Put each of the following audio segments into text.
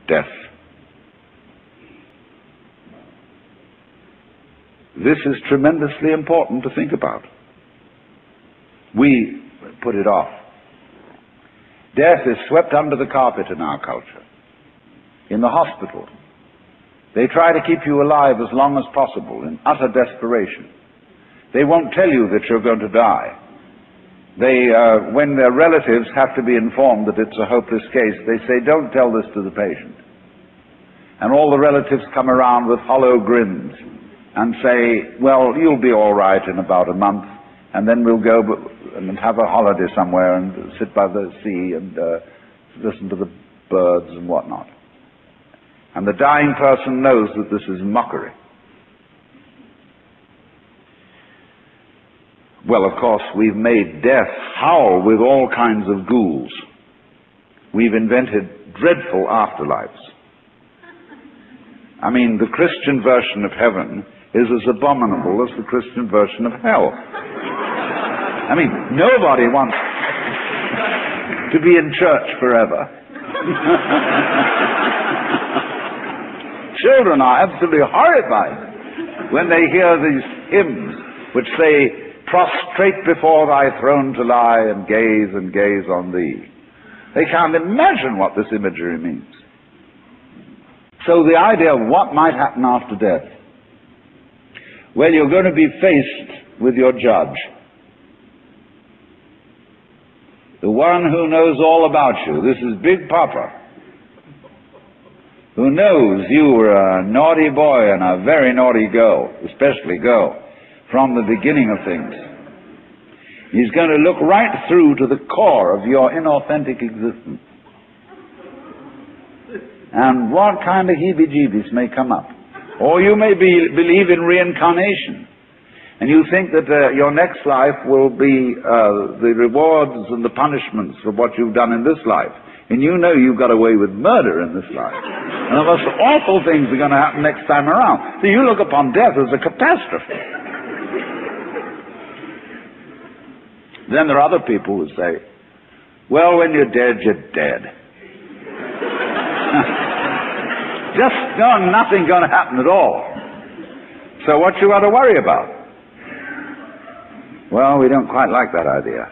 death. This is tremendously important to think about. We put it off. Death is swept under the carpet in our culture. In the hospital, they try to keep you alive as long as possible in utter desperation. They won't tell you that you're going to die. When their relatives have to be informed that it's a hopeless case, they say, don't tell this to the patient. And all the relatives come around with hollow grins and say, well, you'll be all right in about a month, and then we'll go and have a holiday somewhere and sit by the sea and listen to the birds and whatnot. And the dying person knows that this is mockery. Well, of course, we've made death howl with all kinds of ghouls. We've invented dreadful afterlives. I mean, the Christian version of heaven is as abominable as the Christian version of hell. I mean, nobody wants to be in church forever. Children are absolutely horrified when they hear these hymns which say, prostrate before thy throne to lie and gaze on thee. They can't imagine what this imagery means. So the idea of what might happen after death, well, you're going to be faced with your judge, the one who knows all about you. This is Big Papa, who knows you were a naughty boy and a very naughty girl, especially girl, from the beginning of things. He's going to look right through to the core of your inauthentic existence. And what kind of heebie-jeebies may come up. Or you may believe in reincarnation, and you think that your next life will be the rewards and the punishments for what you've done in this life. And you know you've got away with murder in this life. And of course, awful things are going to happen next time around. So you look upon death as a catastrophe. Then there are other people who say, well, when you're dead, you're dead. Nothing going to happen at all. So what you got to worry about? Well, we don't quite like that idea,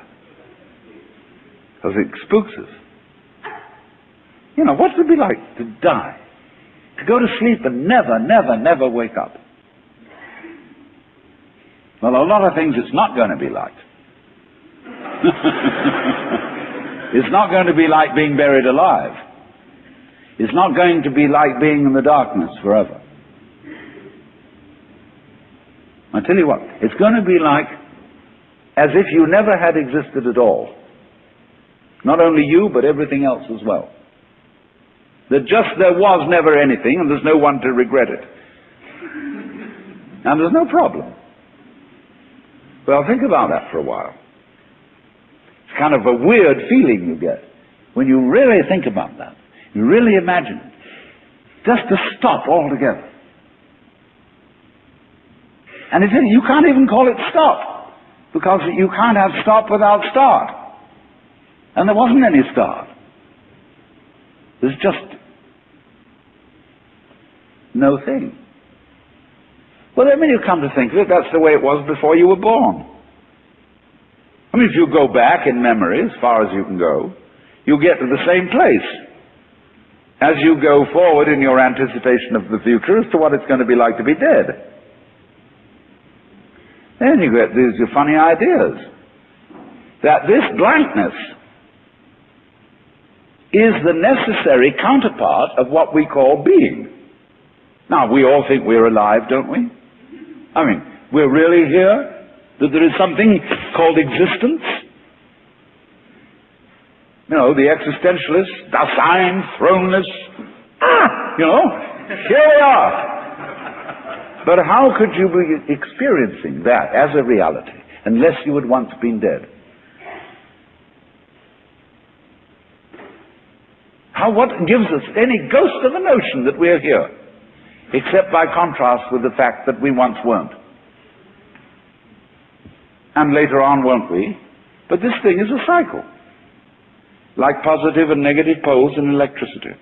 because it spooks us. You know, what would it be like to die? To go to sleep and never wake up? Well, a lot of things it's not going to be like. It's not going to be like being buried alive. It's not going to be like being in the darkness forever. I tell you what, it's going to be like as if you never had existed at all. Not only you, but everything else as well. That just there was never anything, and there's no one to regret it. And there's no problem. Well, think about that for a while. It's kind of a weird feeling you get when you really think about that. You really imagine it. Just to stop altogether. And you can't even call it stop, because you can't have stop without start. And there wasn't any start. There's just no thing. Well, then when you come to think of it, that's the way it was before you were born. I mean, if you go back in memory, as far as you can go, you get to the same place as you go forward in your anticipation of the future as to what it's going to be like to be dead. Then you get these funny ideas that this blankness is the necessary counterpart of what we call being. Now, we all think we're alive, don't we? I mean, we're really here? That there is something called existence? You know, the existentialists, Dasein, throneless, you know, here we are. But how could you be experiencing that as a reality unless you had once been dead? What gives us any ghost of a notion that we're here, except by contrast with the fact that we once weren't? And later on won't we? But this thing is a cycle, like positive and negative poles in electricity.